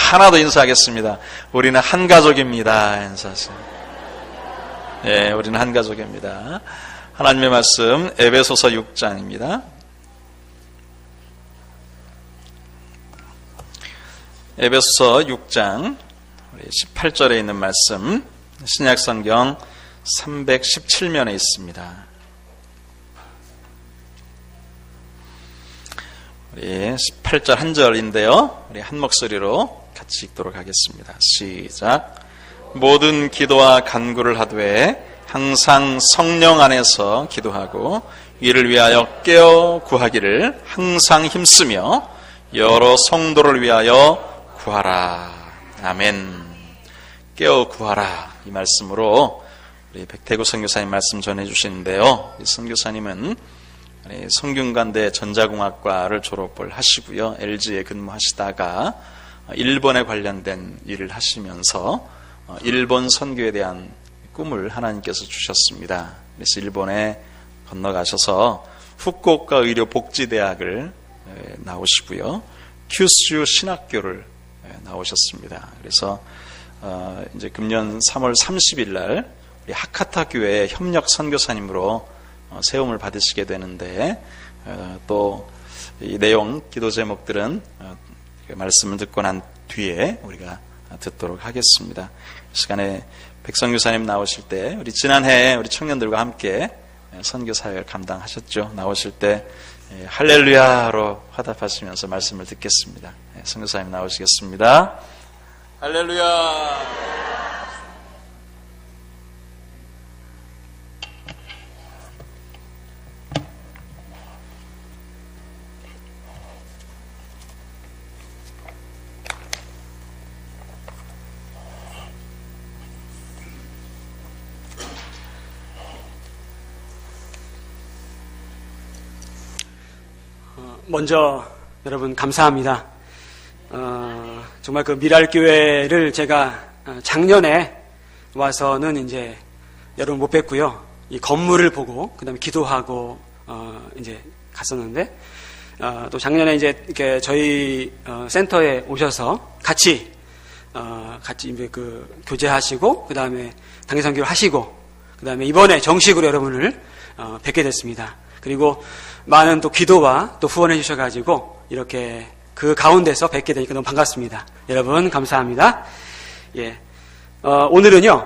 하나 더 인사하겠습니다. 우리는 한 가족입니다. 인사하세요. 예, 우리는 한 가족입니다. 하나님의 말씀 에베소서 6장입니다. 에베소서 6장 18절에 있는 말씀, 신약성경 317면에 있습니다. 우리 18절 한 절인데요, 우리 한 목소리로 같이 읽도록 하겠습니다. 시작. 모든 기도와 간구를 하되 항상 성령 안에서 기도하고 이를 위하여 깨어 구하기를 항상 힘쓰며 여러 성도를 위하여 구하라. 아멘. 깨어 구하라. 이 말씀으로 우리 백태구 선교사님 말씀 전해주시는데요, 이 선교사님은 성균관대 전자공학과를 졸업을 하시고요, LG에 근무하시다가 일본에 관련된 일을 하시면서 일본 선교에 대한 꿈을 하나님께서 주셨습니다. 그래서 일본에 건너가셔서 후쿠오카 의료복지대학을 나오시고요, 큐슈 신학교를 나오셨습니다. 그래서 이제 금년 3월 30일 날 우리 하카타 교회 협력 선교사님으로 세움을 받으시게 되는데, 또 이 내용, 기도 제목들은 말씀을 듣고 난 뒤에 우리가 듣도록 하겠습니다. 시간에 백선교사님 나오실 때 우리 지난해 우리 청년들과 함께 선교 사역을 감당하셨죠. 나오실 때 할렐루야로 화답하시면서 말씀을 듣겠습니다. 선교사님 나오시겠습니다. 할렐루야. 먼저 여러분 감사합니다. 정말 그 미랄교회를 제가 작년에 와서는 이제 여러분 못 뵀고요. 이 건물을 보고 그다음에 기도하고 이제 갔었는데, 또 작년에 이제 이렇게 저희 센터에 오셔서 같이 이제 그 교제하시고 그다음에 당회 선교를 하시고 그다음에 이번에 정식으로 여러분을 뵙게 됐습니다. 그리고 많은 또 기도와 또 후원해 주셔가지고 이렇게 그 가운데서 뵙게 되니까 너무 반갑습니다. 여러분 감사합니다. 예, 오늘은요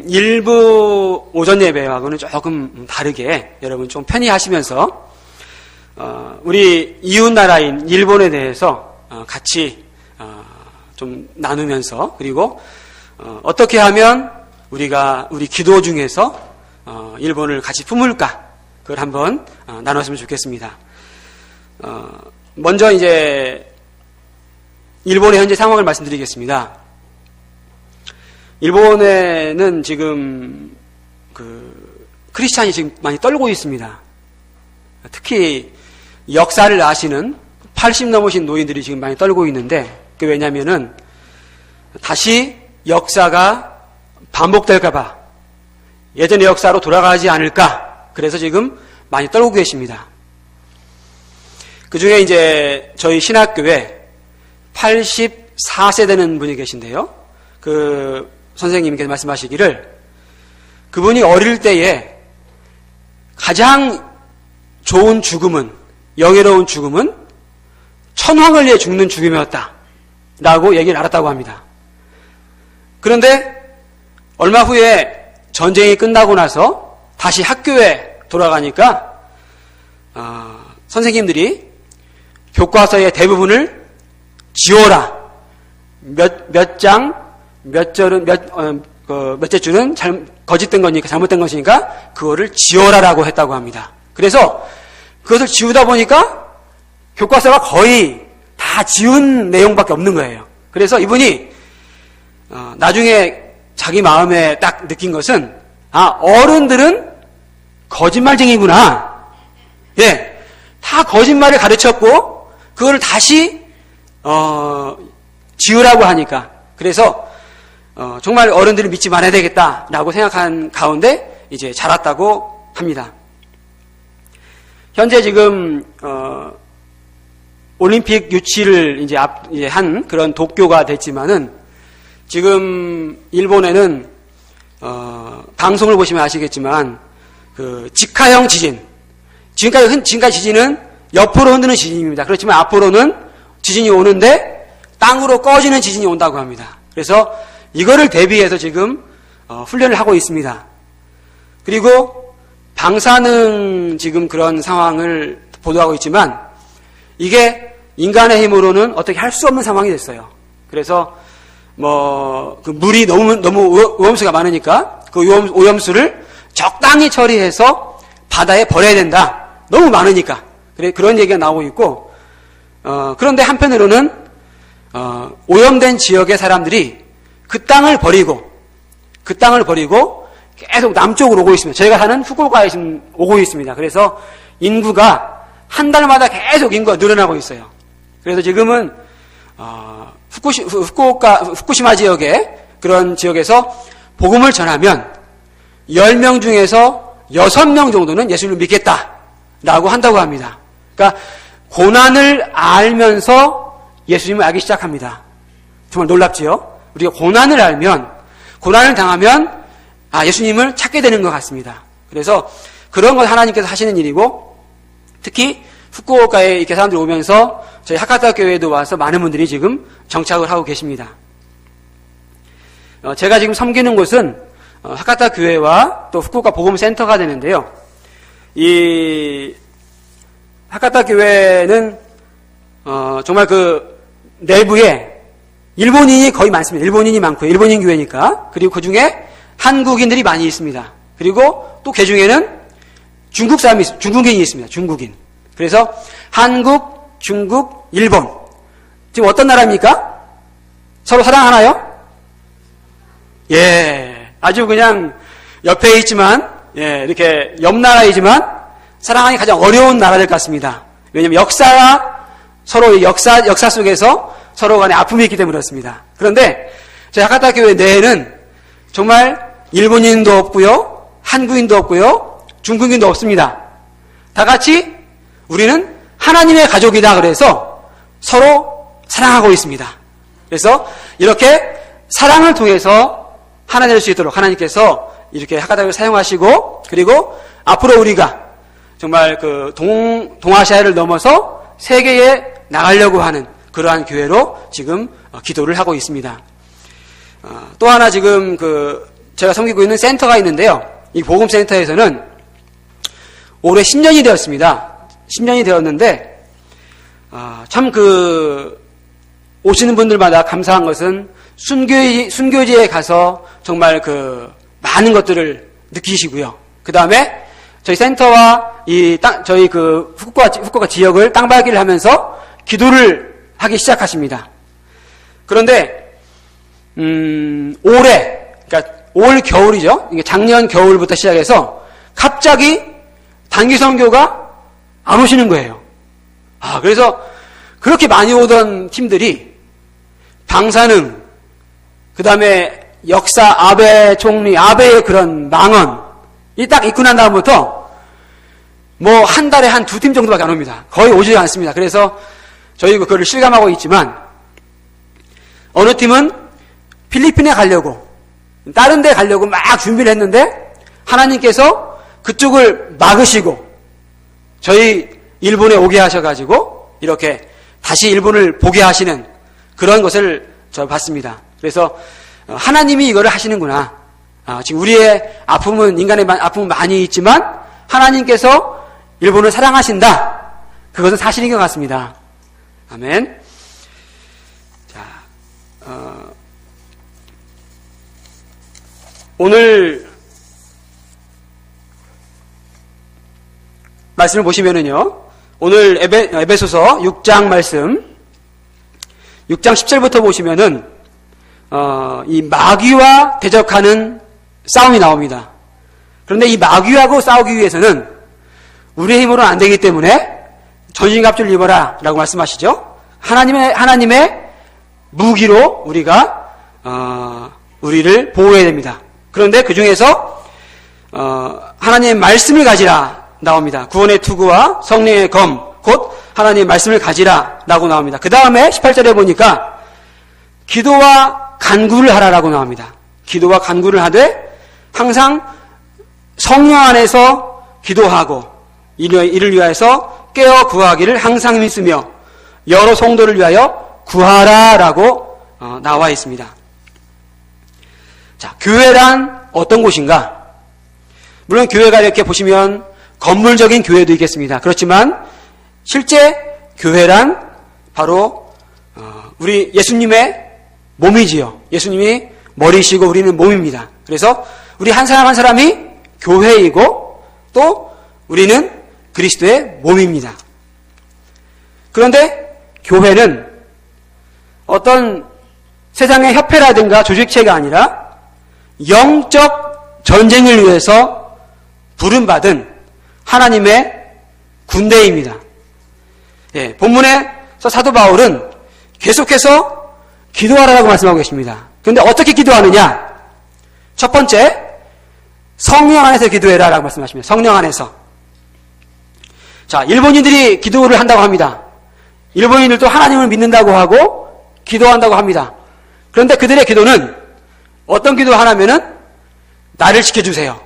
일부 오전 예배하고는 조금 다르게 여러분 좀 편히 하시면서 우리 이웃 나라인 일본에 대해서 같이 좀 나누면서, 그리고 어떻게 하면 우리가 우리 기도 중에서 일본을 같이 품을까, 그걸 한번 나눴으면 좋겠습니다. 먼저 이제 일본의 현재 상황을 말씀드리겠습니다. 일본에는 지금 그 크리스찬이 지금 많이 떨고 있습니다. 특히 역사를 아시는 80 넘으신 노인들이 지금 많이 떨고 있는데, 그게 왜냐면은 다시 역사가 반복될까봐, 예전의 역사로 돌아가지 않을까, 그래서 지금 많이 떨고 계십니다. 그 중에 이제 저희 신학교에 84세 되는 분이 계신데요, 그 선생님께서 말씀하시기를 그분이 어릴 때에 가장 좋은 죽음은, 영예로운 죽음은 천황을 위해 죽는 죽음이었다 라고 얘기를 알았다고 합니다. 그런데 얼마 후에 전쟁이 끝나고 나서 다시 학교에 돌아가니까 선생님들이 교과서의 대부분을 지워라, 몇째 줄은 거짓된 거니까, 잘못된 것이니까 그거를 지워라라고 했다고 합니다. 그래서 그것을 지우다 보니까 교과서가 거의 다 지운 내용밖에 없는 거예요. 그래서 이분이 나중에 자기 마음에 딱 느낀 것은, 어른들은 거짓말쟁이구나. 예, 다 거짓말을 가르쳤고 그거를 다시 지으라고 하니까, 그래서 정말 어른들을 믿지 말아야 되겠다라고 생각한 가운데 이제 자랐다고 합니다. 현재 지금 올림픽 유치를 이제 한 그런 도쿄가 됐지만은 지금 일본에는 방송을 보시면 아시겠지만 그 직하형 지진, 지금까지 지진은 옆으로 흔드는 지진입니다. 그렇지만 앞으로는 지진이 오는데 땅으로 꺼지는 지진이 온다고 합니다. 그래서 이거를 대비해서 지금 훈련을 하고 있습니다. 그리고 방사능 지금 그런 상황을 보도하고 있지만 이게 인간의 힘으로는 어떻게 할 수 없는 상황이 됐어요. 그래서 그 물이 너무 오염수가 많으니까 그 오염수를 적당히 처리해서 바다에 버려야 된다. 너무 많으니까. 그런 얘기가 나오고 있고, 그런데 한편으로는 오염된 지역의 사람들이 그 땅을 버리고 계속 남쪽으로 오고 있습니다. 저희가 사는 후쿠오카에 지금 오고 있습니다. 그래서 인구가 한 달마다 계속 인구가 늘어나고 있어요. 그래서 지금은 후쿠시마 지역의 그런 지역에서 복음을 전하면 10명 중에서 6명 정도는 예수님을 믿겠다라고 한다고 합니다. 그러니까 고난을 알면서 예수님을 알기 시작합니다. 정말 놀랍지요? 우리가 고난을 알면, 고난을 당하면 예수님을 찾게 되는 것 같습니다. 그래서 그런 걸 하나님께서 하시는 일이고, 특히 후쿠오카에 이렇게 사람들이 오면서 저희 하카타 교회에도 와서 많은 분들이 지금 정착을 하고 계십니다. 제가 지금 섬기는 곳은 하카타 교회와 또 후쿠오카 복음센터가 되는데요. 이 하카타 교회는 정말 그 내부에 일본인이 거의 많습니다. 일본인이 많고요. 일본인 교회니까. 그리고 그 중에 한국인들이 많이 있습니다. 그리고 또 그 중에는 중국인이 있습니다. 중국인. 그래서 한국, 중국, 일본. 지금 어떤 나라입니까? 서로 사랑하나요? 예. 아주 그냥 옆에 있지만, 예, 이렇게 옆 나라이지만 사랑하기 가장 어려운 나라들 같습니다. 왜냐하면 서로의 역사 속에서 서로 간에 아픔이 있기 때문에 그렇습니다. 그런데 저희 하카타 교회 내에는 정말 일본인도 없고요, 한국인도 없고요, 중국인도 없습니다. 다 같이 우리는 하나님의 가족이다 그래서 서로 사랑하고 있습니다. 그래서 이렇게 사랑을 통해서 하나 될 수 있도록 하나님께서 이렇게 하카타를 사용하시고, 그리고 앞으로 우리가 정말 그 동아시아를 넘어서 세계에 나가려고 하는 그러한 교회로 지금 기도를 하고 있습니다. 또 하나 지금 제가 섬기고 있는 센터가 있는데요. 이 복음센터에서는 올해 10년이 되었습니다. 10년이 되었는데, 참 오시는 분들마다 감사한 것은 순교지에 가서 정말 많은 것들을 느끼시고요. 그 다음에 저희 센터와 저희 후쿠오카 지역을 땅밟기를 하면서 기도를 하기 시작하십니다. 그런데, 그러니까 올 겨울이죠. 이게 작년 겨울부터 시작해서 갑자기 단기 선교가 안 오시는 거예요. 그래서 그렇게 많이 오던 팀들이 방사능, 그 다음에 역사 아베 총리, 아베의 그런 망언, 이 딱 있고 난 다음부터 한 달에 한 2팀 정도밖에 안 옵니다. 거의 오지 않습니다. 그래서 저희 그거를 실감하고 있지만, 어느 팀은 필리핀에 가려고, 다른 데 가려고 막 준비를 했는데, 하나님께서 그쪽을 막으시고, 저희 일본에 오게 하셔가지고, 이렇게 다시 일본을 보게 하시는 그런 것을 저 봤습니다. 그래서 하나님이 이거를 하시는구나. 지금 우리의 인간의 아픔은 많이 있지만, 하나님께서 일본을 사랑하신다. 그것은 사실인 것 같습니다. 아멘. 자, 오늘 말씀을 보시면은요, 오늘 에베소서 6장 말씀, 6장 10절부터 보시면은, 이 마귀와 대적하는 싸움이 나옵니다. 그런데 이 마귀하고 싸우기 위해서는 우리의 힘으로는 안 되기 때문에 전신갑주를 입어라 라고 말씀하시죠. 하나님의 무기로 우리가 우리를 보호해야 됩니다. 그런데 그 중에서 하나님의 말씀을 가지라 나옵니다. 구원의 투구와 성령의 검, 곧 하나님의 말씀을 가지라 라고 나옵니다. 그 다음에 18절에 보니까 기도와 간구를 하라라고 나옵니다. 기도와 간구를 하되 항상 성령 안에서 기도하고 이를 위하여서 깨어 구하기를 항상 믿으며 여러 성도를 위하여 구하라라고 나와 있습니다. 자, 교회란 어떤 곳인가? 물론 교회가 이렇게 보시면 건물적인 교회도 있겠습니다. 그렇지만 실제 교회란 바로 우리 예수님의 몸이지요. 예수님이 머리시고 우리는 몸입니다. 그래서 우리 한 사람 한 사람이 교회이고 또 우리는 그리스도의 몸입니다. 그런데 교회는 어떤 세상의 협회라든가 조직체가 아니라 영적 전쟁을 위해서 부름받은 하나님의 군대입니다. 예, 본문에서 사도 바울은 계속해서 기도하라고 말씀하고 계십니다. 그런데 어떻게 기도하느냐? 첫 번째, 성령 안에서 기도해라 라고 말씀하십니다. 성령 안에서. 자, 일본인들이 기도를 한다고 합니다. 일본인들도 하나님을 믿는다고 하고 기도한다고 합니다. 그런데 그들의 기도는 어떤 기도 하냐면은 나를 지켜주세요.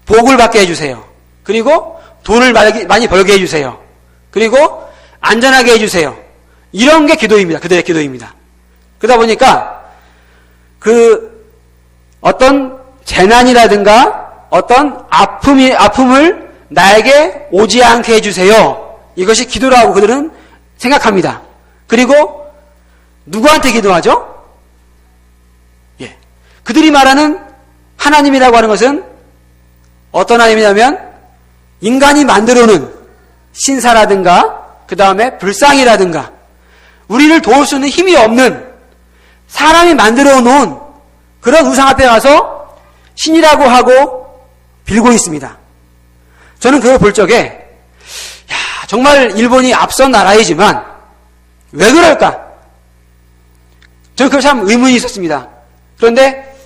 복을 받게 해주세요. 그리고 돈을 많이 벌게 해주세요. 그리고 안전하게 해주세요. 이런 게 기도입니다. 그들의 기도입니다. 그러다 보니까 어떤 재난이라든가 어떤 아픔을 나에게 오지 않게 해주세요. 이것이 기도라고 그들은 생각합니다. 그리고 누구한테 기도하죠? 예. 그들이 말하는 하나님이라고 하는 것은 어떤 하나님이냐면 인간이 만들어 놓은 신사라든가 그 다음에 불상이라든가 우리를 도울 수 있는 힘이 없는 사람이 만들어 놓은 그런 우상 앞에 가서 신이라고 하고 빌고 있습니다. 저는 그걸 볼 적에 정말 일본이 앞선 나라이지만 왜 그럴까? 저는 그걸 참 의문이 있었습니다. 그런데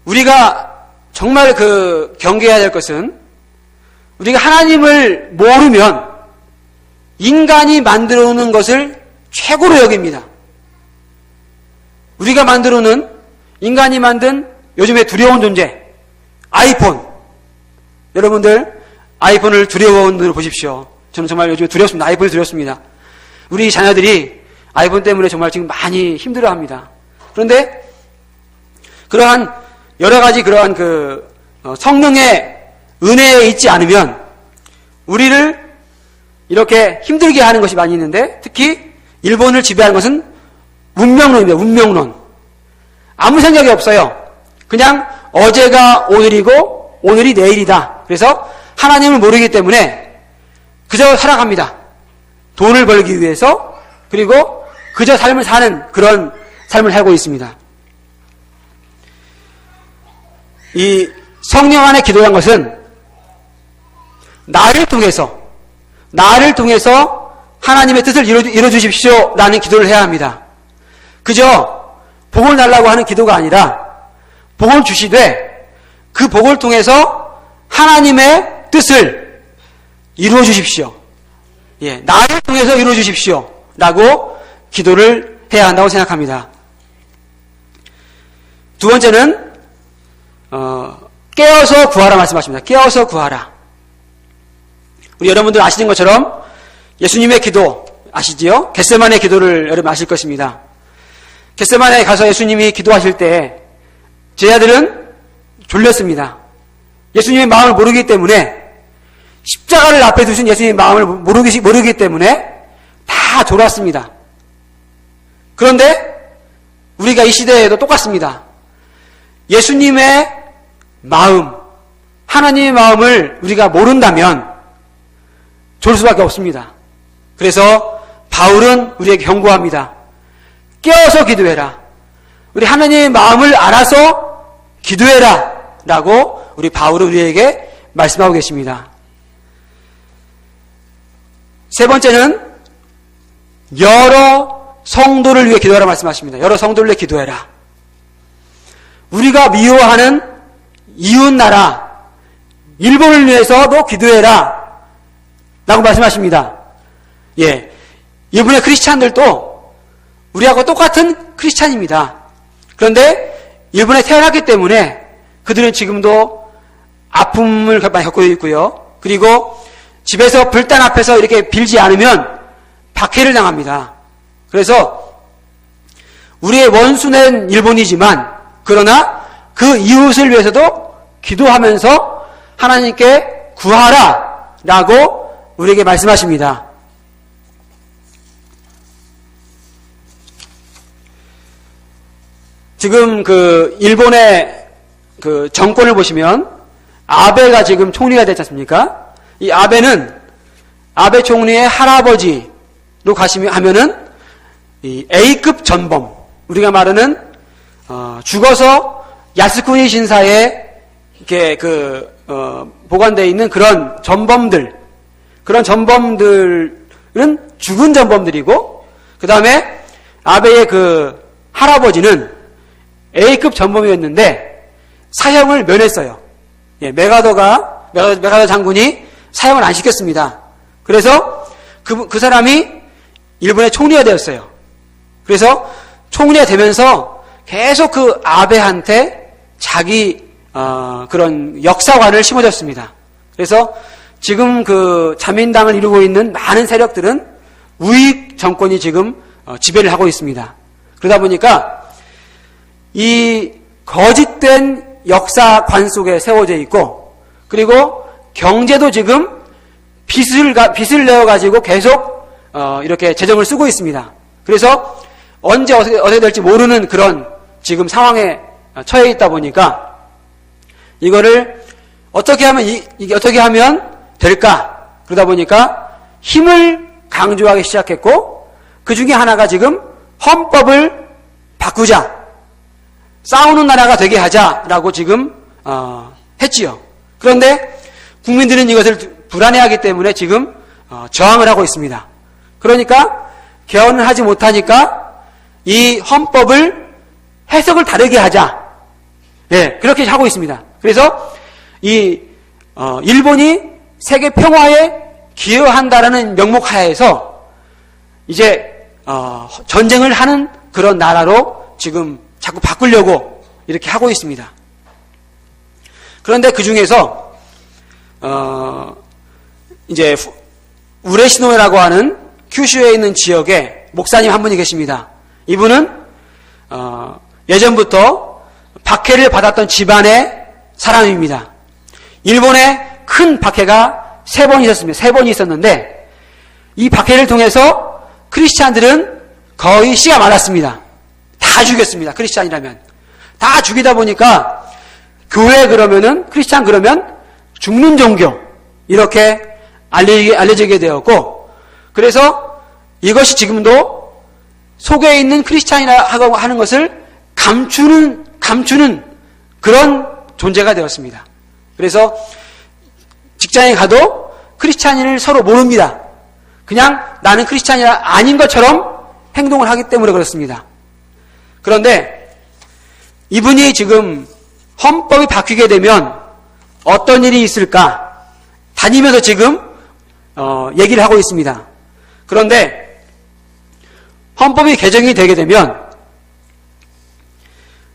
우리가 정말 경계해야 될 것은 우리가 하나님을 모르면 인간이 만들어 놓은 것을 최고로 여깁니다. 우리가 만들어 놓은 인간이 만든 요즘에 두려운 존재 아이폰. 여러분들 아이폰을 두려운 눈으로 보십시오. 저는 정말 요즘에 두렵습니다. 아이폰이 두렵습니다. 우리 자녀들이 아이폰 때문에 정말 지금 많이 힘들어합니다. 그런데 그러한 여러 가지 그러한 성령의 은혜에 있지 않으면 우리를 이렇게 힘들게 하는 것이 많이 있는데 특히 일본을 지배하는 것은 운명론입니다. 운명론. 아무 생각이 없어요. 그냥 어제가 오늘이고 오늘이 내일이다. 그래서 하나님을 모르기 때문에 그저 살아갑니다. 돈을 벌기 위해서 그리고 그저 삶을 사는 그런 삶을 살고 있습니다. 이 성령 안에 기도한 것은 나를 통해서 하나님의 뜻을 이루어 주십시오 라는 기도를 해야 합니다. 그저 복을 달라고 하는 기도가 아니라 복을 주시되 그 복을 통해서 하나님의 뜻을 이루어 주십시오. 예, 나를 통해서 이루어 주십시오 라고 기도를 해야 한다고 생각합니다. 두 번째는 깨어서 구하라 말씀하십니다. 깨어서 구하라. 우리 여러분들 아시는 것처럼 예수님의 기도 아시지요? 겟세마네 기도를 여러분 아실 것입니다. 겟세마네에 가서 예수님이 기도하실 때 제자들은 졸렸습니다. 예수님의 마음을 모르기 때문에 십자가를 앞에 두신 예수님의 마음을 모르기 때문에 다 졸았습니다. 그런데 우리가 이 시대에도 똑같습니다. 예수님의 마음, 하나님의 마음을 우리가 모른다면 졸 수밖에 없습니다. 그래서 바울은 우리에게 경고합니다. 깨어서 기도해라. 우리 하나님의 마음을 알아서 기도해라 라고 우리 바울은 우리에게 말씀하고 계십니다. 세 번째는 여러 성도를 위해 기도하라 말씀하십니다. 여러 성도를 위해 기도해라. 우리가 미워하는 이웃나라 일본을 위해서도 기도해라 라고 말씀하십니다. 예, 일본의 크리스찬들도 우리하고 똑같은 크리스찬입니다. 그런데 일본에 태어났기 때문에 그들은 지금도 아픔을 많이 겪고 있고요. 그리고 집에서 불단 앞에서 이렇게 빌지 않으면 박해를 당합니다. 그래서 우리의 원수는 일본이지만 그러나 그 이웃을 위해서도 기도하면서 하나님께 구하라 라고 우리에게 말씀하십니다. 지금 그 일본의 그 정권을 보시면 아베가 지금 총리가 됐지 않습니까? 이 아베는 아베 총리의 할아버지로 하면은 이 A급 전범, 우리가 말하는 죽어서 야스쿠니 신사에 이렇게 보관되어 있는 그런 전범들은 죽은 전범들이고, 그 다음에 아베의 그 할아버지는 A급 전범이었는데 사형을 면했어요. 예, 메가더 장군이 사형을 안 시켰습니다. 그래서 그 사람이 일본의 총리가 되었어요. 그래서 총리가 되면서 계속 그 아베한테 자기 그런 역사관을 심어줬습니다. 그래서 지금 그 자민당을 이루고 있는 많은 세력들은 우익 정권이 지금 지배를 하고 있습니다. 그러다 보니까 이 거짓된 역사관 속에 세워져 있고, 그리고 경제도 지금 빚을 내어가지고 계속 이렇게 재정을 쓰고 있습니다. 그래서 언제 어떻게 될지 모르는 그런 지금 상황에 처해 있다 보니까 이거를 어떻게 하면 될까? 그러다 보니까 힘을 강조하기 시작했고, 그 중에 하나가 지금 헌법을 바꾸자, 싸우는 나라가 되게 하자라고 지금 했지요. 그런데 국민들은 이것을 불안해하기 때문에 지금 저항을 하고 있습니다. 그러니까 개헌을 하지 못하니까 이 헌법을 해석을 다르게 하자. 네, 그렇게 하고 있습니다. 그래서 이 일본이 세계 평화에 기여한다라는 명목 하에서 이제 전쟁을 하는 그런 나라로 지금 자꾸 바꾸려고 이렇게 하고 있습니다. 그런데 그 중에서 이제 우레시노에라고 하는 큐슈에 있는 지역에 목사님 한 분이 계십니다. 이분은 예전부터 박해를 받았던 집안의 사람입니다. 일본에 큰 박해가 3번 있었습니다. 3번이 있었는데 이 박해를 통해서 크리스찬들은 거의 씨가 말랐습니다. 다 죽였습니다. 크리스찬이라면. 다 죽이다 보니까 교회 그러면은 크리스찬 그러면 죽는 종교 이렇게 알려지게 되었고, 그래서 이것이 지금도 속에 있는 크리스찬이라고 하는 것을 감추는 그런 존재가 되었습니다. 그래서 직장에 가도 크리스찬인을 서로 모릅니다. 그냥 나는 크리스찬이 아닌 것처럼 행동을 하기 때문에 그렇습니다. 그런데 이분이 지금 헌법이 바뀌게 되면 어떤 일이 있을까 다니면서 지금 얘기를 하고 있습니다. 그런데 헌법이 개정이 되게 되면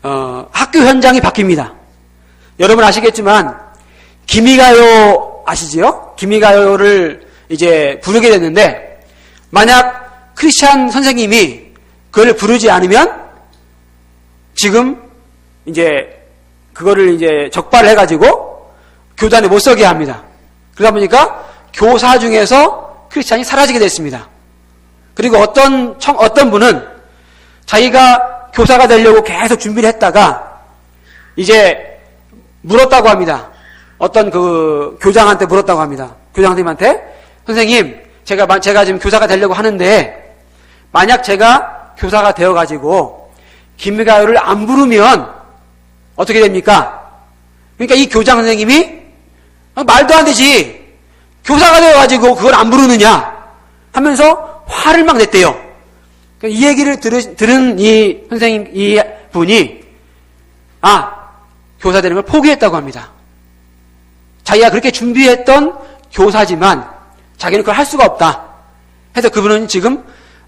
학교 현장이 바뀝니다. 여러분 아시겠지만 기미가요 아시지요? 기미가요를 이제 부르게 됐는데 만약 크리스찬 선생님이 그걸 부르지 않으면 지금 이제 그거를 이제 적발을 해가지고 교단에 못 서게 합니다. 그러다 보니까 교사 중에서 크리스찬이 사라지게 됐습니다. 그리고 어떤 분은 자기가 교사가 되려고 계속 준비를 했다가 이제 물었다고 합니다. 어떤 그 교장한테 물었다고 합니다. 교장님한테 선생님, 제가 지금 교사가 되려고 하는데 만약 제가 교사가 되어가지고 김미가요를 안 부르면 어떻게 됩니까? 그러니까 이 교장 선생님이 말도 안 되지. 교사가 되어가지고 그걸 안 부르느냐 하면서 화를 막 냈대요. 이 얘기를 들은 이 선생님, 이 분이 교사 되는 걸 포기했다고 합니다. 자기가 그렇게 준비했던 교사지만 자기는 그걸 할 수가 없다. 해서 그분은 지금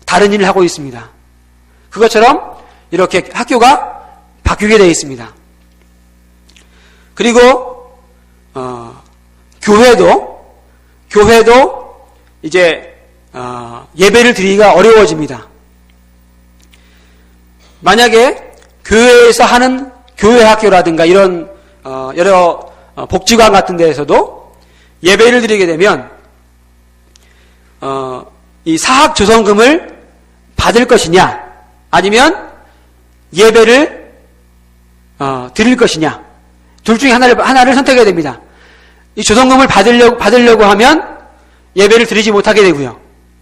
다른 일을 하고 있습니다. 그것처럼 이렇게 학교가 바뀌게 되어 있습니다. 그리고 교회도 이제 예배를 드리기가 어려워집니다. 만약에 교회에서 하는 교회 학교라든가 이런 여러 복지관 같은 데에서도 예배를 드리게 되면 이 사학 조성금을 받을 것이냐 아니면 예배를 드릴 것이냐 둘 중에 하나를 선택해야 됩니다. 이 조성금을 받으려고 하면 예배를 드리지 못하게 되고요.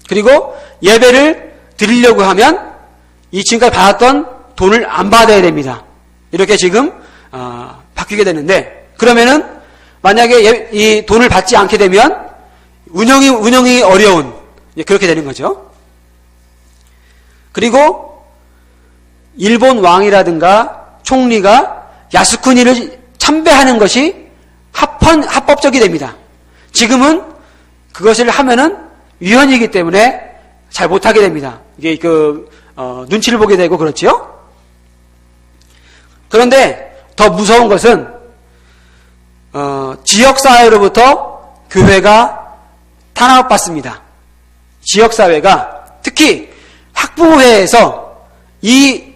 그리고 예배를 드리려고 하면 이 지금까지 받았던 돈을 안 받아야 됩니다. 이렇게 지금 바뀌게 되는데 그러면은 만약에 이 돈을 받지 않게 되면 운영이 어려운 그렇게 되는 거죠. 그리고 일본 왕이라든가 총리가 야스쿠니를 참배하는 것이 합법적이 됩니다. 지금은 그것을 하면은 위헌이기 때문에 잘 못하게 됩니다. 이게 눈치를 보게 되고 그렇죠. 그런데 더 무서운 것은 지역사회로부터 교회가 탄압받습니다. 지역사회가 특히 학부모회에서 이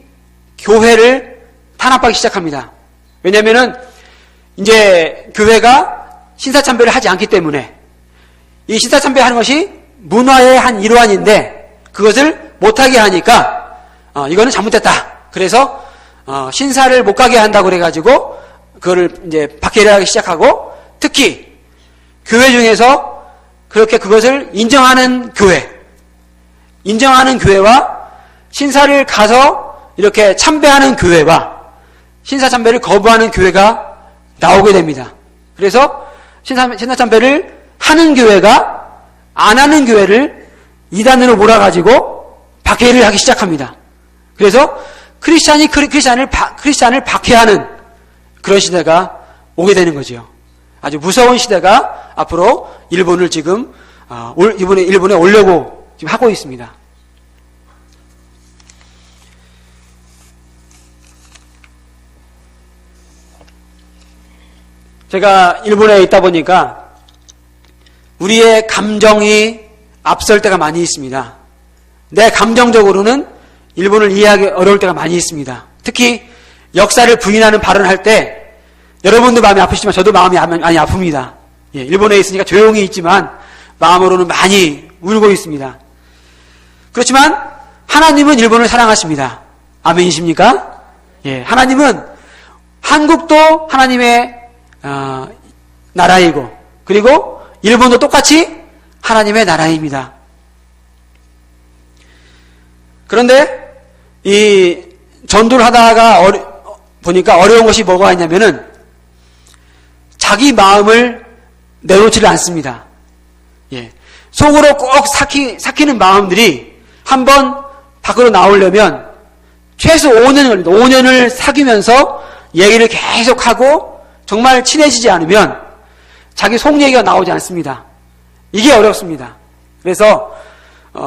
교회를 탄압하기 시작합니다. 왜냐하면은 이제 교회가 신사참배를 하지 않기 때문에 이 신사참배하는 것이 문화의 한 일환인데 그것을 못하게 하니까 이거는 잘못됐다. 그래서 신사를 못 가게 한다고 그래가지고 그거를 이제 박해를 하기 시작하고 특히 교회 중에서 그렇게 그것을 인정하는 교회와 신사를 가서 이렇게 참배하는 교회와 신사 참배를 거부하는 교회가 나오게 됩니다. 그래서 신사 참배를 하는 교회가 안 하는 교회를 이단으로 몰아가지고 박해를 하기 시작합니다. 그래서 크리스찬이 크리스찬을 박해하는 그런 시대가 오게 되는 거죠. 아주 무서운 시대가 앞으로 일본을 지금 일본에 오려고 지금 하고 있습니다. 제가 일본에 있다 보니까 우리의 감정이 앞설 때가 많이 있습니다. 내 감정적으로는 일본을 이해하기 어려울 때가 많이 있습니다. 특히 역사를 부인하는 발언할 때 여러분도 마음이 아프시지만 저도 마음이 많이 아픕니다. 예, 일본에 있으니까 조용히 있지만 마음으로는 많이 울고 있습니다. 그렇지만 하나님은 일본을 사랑하십니다. 아멘이십니까? 예, 하나님은 한국도 하나님의 나라이고 그리고 일본도 똑같이 하나님의 나라입니다. 그런데 이 전도를 하다가 보니까 어려운 것이 뭐가 있냐면은 자기 마음을 내놓지를 않습니다. 예. 속으로 꼭 삭히는 마음들이 한번 밖으로 나오려면 최소 5년을 걸립니다. 5년을 사귀면서 얘기를 계속하고 정말 친해지지 않으면 자기 속 얘기가 나오지 않습니다. 이게 어렵습니다. 그래서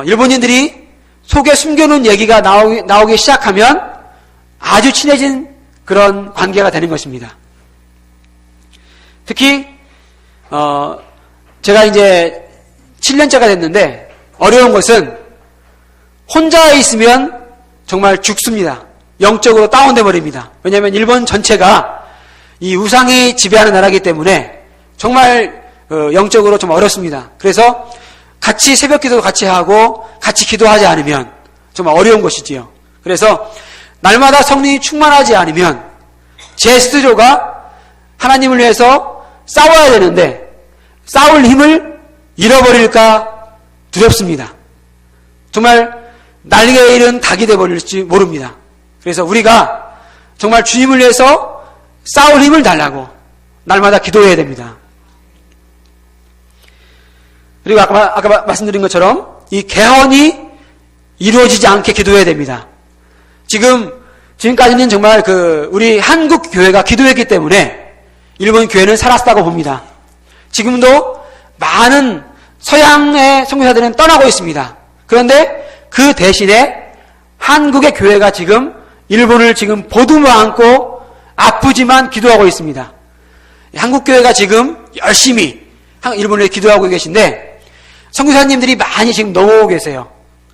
일본인들이 속에 숨겨놓은 얘기가 나오기 시작하면 아주 친해진 그런 관계가 되는 것입니다. 특히 제가 이제 7년째가 됐는데 어려운 것은 혼자 있으면 정말 죽습니다. 영적으로 다운돼 버립니다. 왜냐하면 일본 전체가 이 우상이 지배하는 나라이기 때문에 정말 영적으로 좀 어렵습니다. 그래서 같이 새벽 기도도 같이 하고 같이 기도하지 않으면 정말 어려운 것이지요. 그래서 날마다 성령이 충만하지 않으면 제 스스로가 하나님을 위해서 싸워야 되는데 싸울 힘을 잃어버릴까 두렵습니다. 정말 날개에 이른 닭이 되어버릴지 모릅니다. 그래서 우리가 정말 주님을 위해서 싸울 힘을 달라고 날마다 기도해야 됩니다. 그리고 아까 말씀드린 것처럼 이 개헌이 이루어지지 않게 기도해야 됩니다. 지금까지는 정말 우리 한국 교회가 기도했기 때문에 일본 교회는 살았다고 봅니다. 지금도 많은 서양의 선교사들은 떠나고 있습니다. 그런데 그 대신에 한국의 교회가 지금 일본을 지금 보듬어 안고 아프지만 기도하고 있습니다. 한국 교회가 지금 열심히 일본에 기도하고 계신데 선교사님들이 많이 지금 넘어오고 계세요.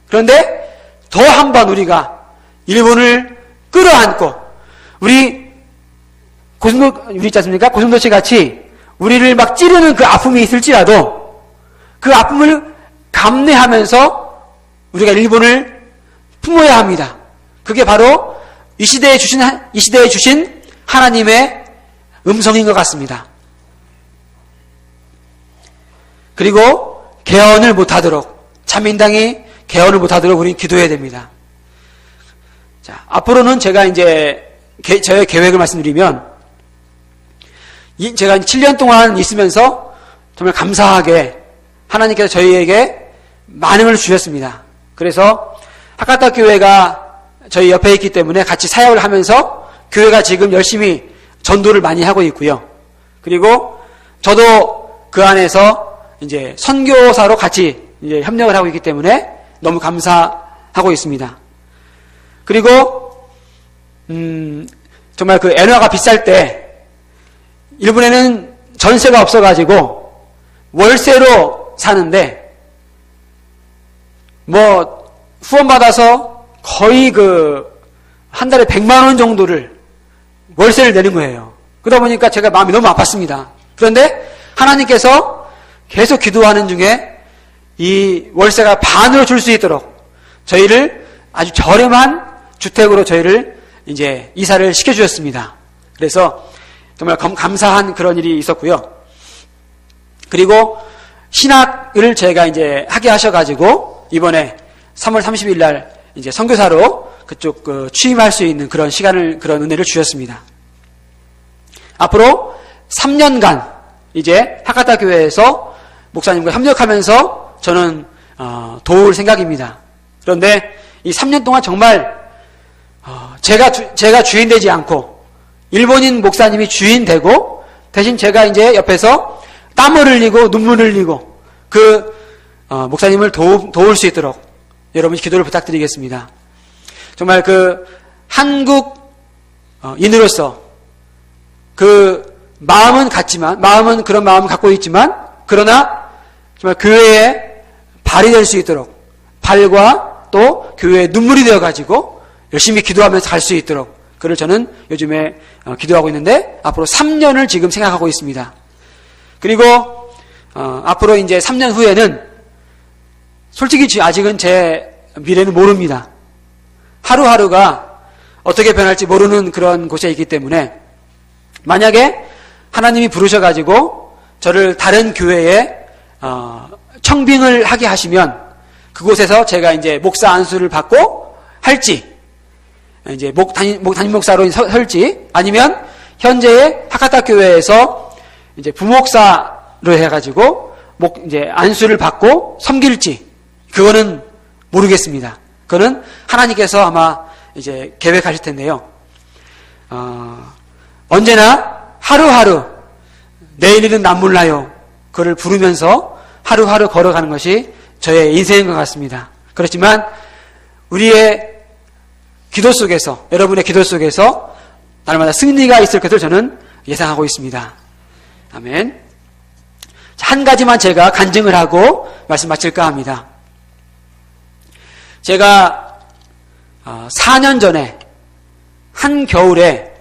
그런데 더 한 번 우리가 일본을 끌어안고 우리 있지 않습니까? 고슴도치 같이 우리를 막 찌르는 그 아픔이 있을지라도 그 아픔을 감내하면서 우리가 일본을 품어야 합니다. 그게 바로 이 시대에 주신 하나님의 음성인 것 같습니다. 그리고 개헌을 못하도록, 자민당이 개헌을 못하도록 우리는 기도해야 됩니다. 자, 앞으로는 제가 이제 저의 계획을 말씀드리면, 제가 7년 동안 있으면서 정말 감사하게 하나님께서 저희에게 많은 걸 주셨습니다. 그래서 하카타 교회가 저희 옆에 있기 때문에 같이 사역을 하면서 교회가 지금 열심히 전도를 많이 하고 있고요. 그리고 저도 그 안에서 이제 선교사로 같이 이제 협력을 하고 있기 때문에 너무 감사하고 있습니다. 그리고 정말 그 엔화가 비쌀 때 일본에는 전세가 없어가지고 월세로 사는데 뭐 후원받아서 거의 한 달에 100만 원 정도를 월세를 내는 거예요. 그러다 보니까 제가 마음이 너무 아팠습니다. 그런데 하나님께서 계속 기도하는 중에 이 월세가 반으로 줄 수 있도록 저희를 아주 저렴한 주택으로 저희를 이제 이사를 시켜주셨습니다. 그래서 정말 감사한 그런 일이 있었고요. 그리고 신학을 제가 이제 하게 하셔가지고 이번에 3월 30일 날 이제 선교사로 그쪽 취임할 수 있는 그런 그런 은혜를 주셨습니다. 앞으로 3년간 이제 하카타 교회에서 목사님과 협력하면서 저는 도울 생각입니다. 그런데 이 3년 동안 정말 제가 주인 되지 않고 일본인 목사님이 주인 되고 대신 제가 이제 옆에서 땀을 흘리고 눈물을 흘리고 목사님을 도울 수 있도록 여러분 기도를 부탁드리겠습니다. 정말 한국인으로서 마음은 같지만, 그런 마음을 갖고 있지만, 그러나 정말 교회에 발이 될 수 있도록, 발과 또 교회의 눈물이 되어가지고 열심히 기도하면서 갈 수 있도록, 그를 저는 요즘에 기도하고 있는데, 앞으로 3년을 지금 생각하고 있습니다. 그리고, 앞으로 이제 3년 후에는, 솔직히 아직은 제 미래는 모릅니다. 하루하루가 어떻게 변할지 모르는 그런 곳에 있기 때문에, 만약에 하나님이 부르셔가지고 저를 다른 교회에 청빙을 하게 하시면 그곳에서 제가 이제 목사 안수를 받고 할지 이제 담임 목사로 설지 아니면 현재의 하카타 교회에서 이제 부목사로 해가지고 이제 안수를 받고 섬길지 그거는 모르겠습니다. 그거는 하나님께서 아마 이제 계획하실 텐데요. 언제나 하루하루 내일 일은 난 몰라요. 그를 부르면서 하루하루 걸어가는 것이 저의 인생인 것 같습니다. 그렇지만 우리의 기도 속에서 여러분의 기도 속에서 날마다 승리가 있을 것을 저는 예상하고 있습니다. 아멘. 한 가지만 제가 간증을 하고 말씀 마칠까 합니다. 제가 4년 전에 한겨울에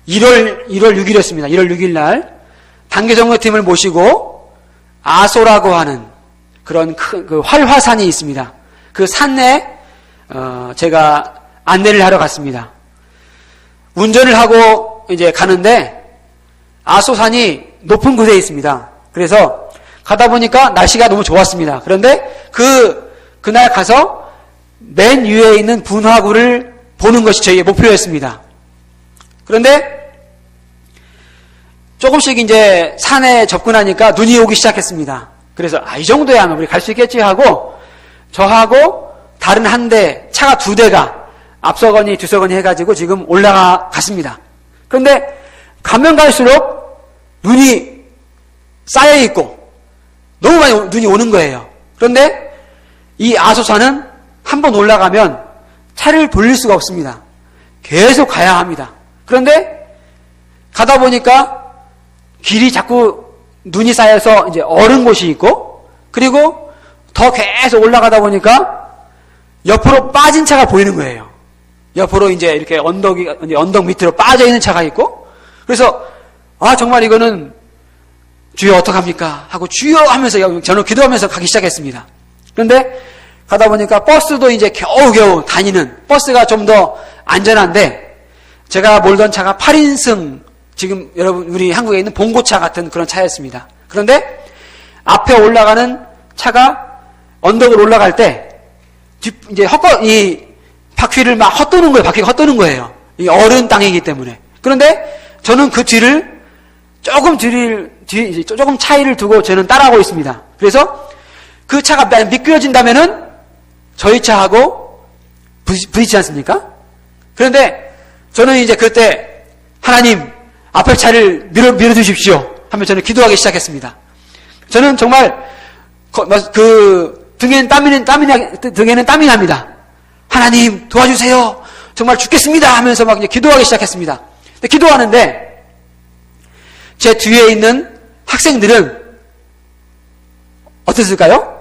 1월 6일이었습니다. 1월 6일 날 단계선교팀을 모시고 아소라고 하는 그런 큰 활화산이 있습니다. 그 산에 제가 안내를 하러 갔습니다. 운전을 하고 이제 가는데 아소산이 높은 곳에 있습니다. 그래서 가다 보니까 날씨가 너무 좋았습니다. 그런데 그날 가서 맨 위에 있는 분화구를 보는 것이 저희의 목표였습니다. 그런데 조금씩 이제 산에 접근하니까 눈이 오기 시작했습니다. 그래서 이 정도야 하면 우리 갈 수 있겠지 하고 저하고 다른 한 대, 차가 2대가 앞서거니 뒤서거니 해가지고 지금 올라갔습니다. 그런데 가면 갈수록 눈이 쌓여있고 너무 많이 눈이 오는 거예요. 그런데 이 아소사는 한번 올라가면 차를 돌릴 수가 없습니다. 계속 가야 합니다. 그런데 가다 보니까 길이 자꾸 눈이 쌓여서 이제 얼은 곳이 있고, 그리고 더 계속 올라가다 보니까 옆으로 빠진 차가 보이는 거예요. 옆으로 이제 이렇게 언덕 밑으로 빠져 있는 차가 있고, 그래서 정말 이거는 주여 어떡합니까? 하고 주여 하면서 저는 기도하면서 가기 시작했습니다. 그런데 가다 보니까 버스도 이제 겨우겨우 다니는, 버스가 좀 더 안전한데, 제가 몰던 차가 8인승, 지금 여러분 우리 한국에 있는 봉고차 같은 그런 차였습니다. 그런데 앞에 올라가는 차가 언덕을 올라갈 때 이제 이 바퀴를 막 헛도는 거예요. 바퀴가 헛도는 거예요. 이 어른 땅이기 때문에. 그런데 저는 그 뒤를 조금 차이를 두고 저는 따라가고 있습니다. 그래서 그 차가 미끄러진다면은 저희 차하고 부딪히지 않습니까? 그런데 저는 이제 그때 하나님 앞에 차를 밀어주십시오 하며 저는 기도하기 시작했습니다. 저는 정말 등에는 땀이 납니다. 하나님 도와주세요. 정말 죽겠습니다 하면서 막 이제 기도하기 시작했습니다. 근데 기도하는데 제 뒤에 있는 학생들은 어땠을까요?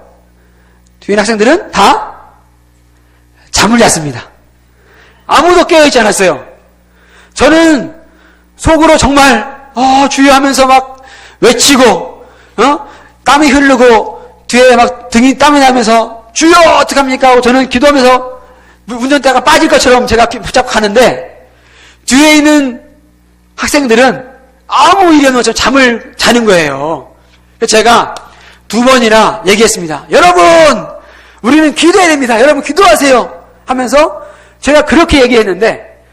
뒤에 있는 학생들은 다 잠을 잤습니다. 아무도 깨어있지 않았어요. 저는 속으로 정말 주여 하면서 막 외치고 땀이 흐르고 뒤에 막 등이 땀이 나면서 주여 어떡합니까 하고 저는 기도하면서 운전대가 빠질 것처럼 제가 붙잡고 가는데 뒤에 있는 학생들은 아무 일이 없는 것처럼 잠을 자는 거예요. 그래서 제가 2번이나 얘기했습니다. 여러분 우리는 기도해야 됩니다. 여러분 기도하세요 하면서 제가 그렇게 얘기했는데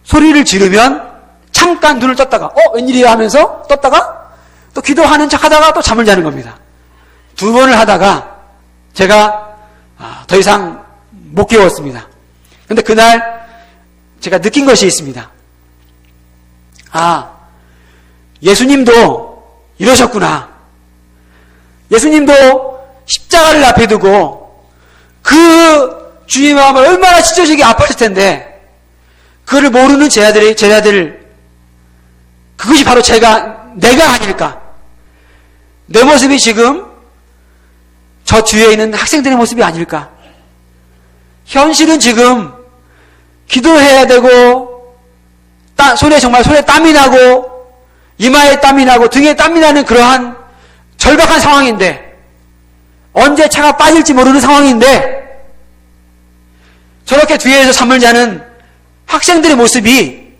소리를 지르면 잠깐 눈을 떴다가 웬일이야 하면서 떴다가 또 기도하는 척 하다가 또 잠을 자는 겁니다. 2번을 하다가 제가 더 이상 못 깨웠습니다. 그런데 그날 제가 느낀 것이 있습니다. 예수님도 이러셨구나. 예수님도 십자가를 앞에 두고 그 주님의 마음을 얼마나 찢어지게 아팠을 텐데 그거를 모르는 제자들 그것이 바로 내가 아닐까. 내 모습이 지금 저 뒤에 있는 학생들의 모습이 아닐까. 현실은 지금 기도해야 되고 손에 땀이 나고 이마에 땀이 나고 등에 땀이 나는 그러한 절박한 상황인데 언제 차가 빠질지 모르는 상황인데 저렇게 뒤에서 잠을 자는 학생들의 모습이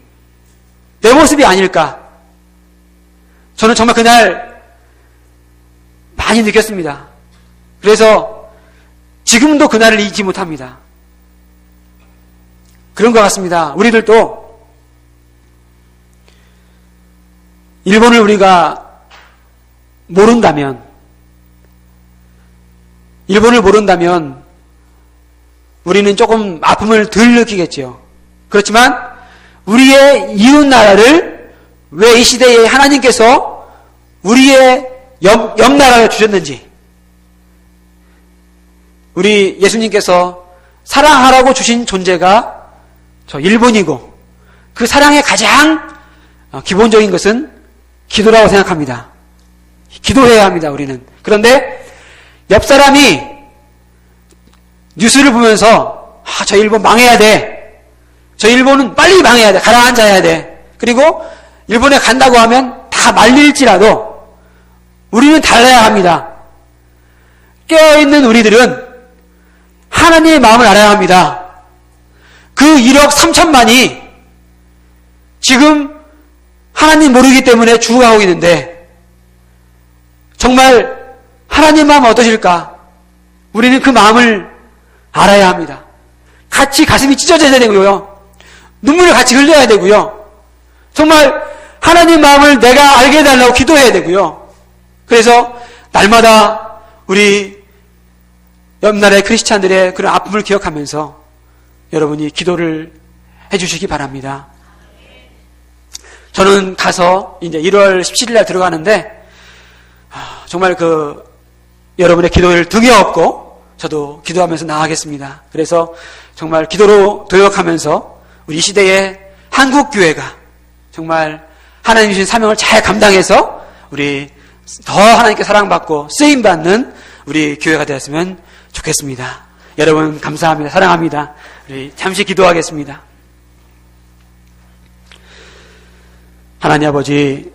내 모습이 아닐까. 저는 정말 그날 많이 느꼈습니다. 그래서 지금도 그날을 잊지 못합니다. 그런 것 같습니다. 우리들도 일본을 우리가 모른다면 우리는 조금 아픔을 덜 느끼겠죠. 그렇지만 우리의 이웃 나라를 왜 이 시대에 하나님께서 우리의 옆 나라를 주셨는지, 우리 예수님께서 사랑하라고 주신 존재가 저 일본이고 그 사랑의 가장 기본적인 것은 기도라고 생각합니다. 기도해야 합니다, 우리는. 그런데 옆 사람이 뉴스를 보면서 저 일본 망해야 돼. 저 일본은 빨리 망해야 돼. 가라앉아야 돼. 그리고 일본에 간다고 하면 다 말릴지라도 우리는 달라야 합니다. 깨어있는 우리들은 하나님의 마음을 알아야 합니다. 그 1억 3천만이 지금 하나님 모르기 때문에 죽어가고 있는데 정말 하나님 마음 어떠실까? 우리는 그 마음을 알아야 합니다. 같이 가슴이 찢어져야 되고요. 눈물을 같이 흘려야 되고요. 정말 하나님 마음을 내가 알게 해달라고 기도해야 되고요. 그래서 날마다 우리 옆나라의 크리스찬들의 그런 아픔을 기억하면서 여러분이 기도를 해주시기 바랍니다. 저는 가서 이제 1월 17일 날 들어가는데 정말 여러분의 기도를 등에 업고 저도 기도하면서 나아가겠습니다. 그래서 정말 기도로 도역하면서 우리 시대의 한국교회가 정말 하나님 주신 사명을 잘 감당해서 우리 더 하나님께 사랑받고 쓰임받는 우리 교회가 되었으면 좋겠습니다. 여러분 감사합니다. 사랑합니다. 우리 잠시 기도하겠습니다. 하나님 아버지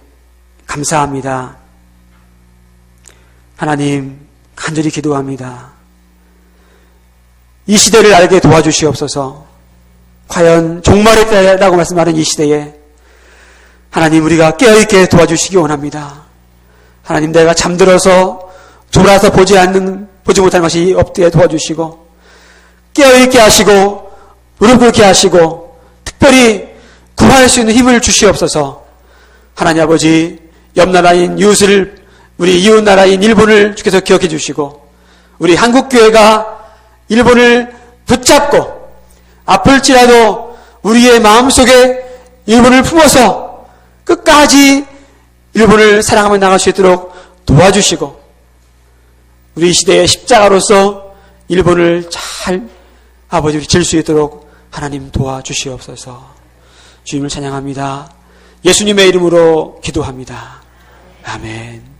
감사합니다. 하나님 간절히 기도합니다. 이 시대를 알게 도와주시옵소서. 과연 종말의 때라고 말씀하는 이 시대에 하나님 우리가 깨어있게 도와주시기 원합니다. 하나님 내가 잠들어서 졸아서 보지 못하는 것이 없게 도와주시고 깨어있게 하시고 무릎 꿇게 하시고 특별히 구할 수 있는 힘을 주시옵소서. 하나님 아버지 옆나라인 우리 이웃나라인 일본을 주께서 기억해 주시고 우리 한국교회가 일본을 붙잡고 아플지라도 우리의 마음속에 일본을 품어서 끝까지 일본을 사랑하며 나갈 수 있도록 도와주시고 우리 시대의 십자가로서 일본을 잘 아버지 질 수 있도록 하나님 도와주시옵소서. 주님을 찬양합니다. 예수님의 이름으로 기도합니다. 아멘.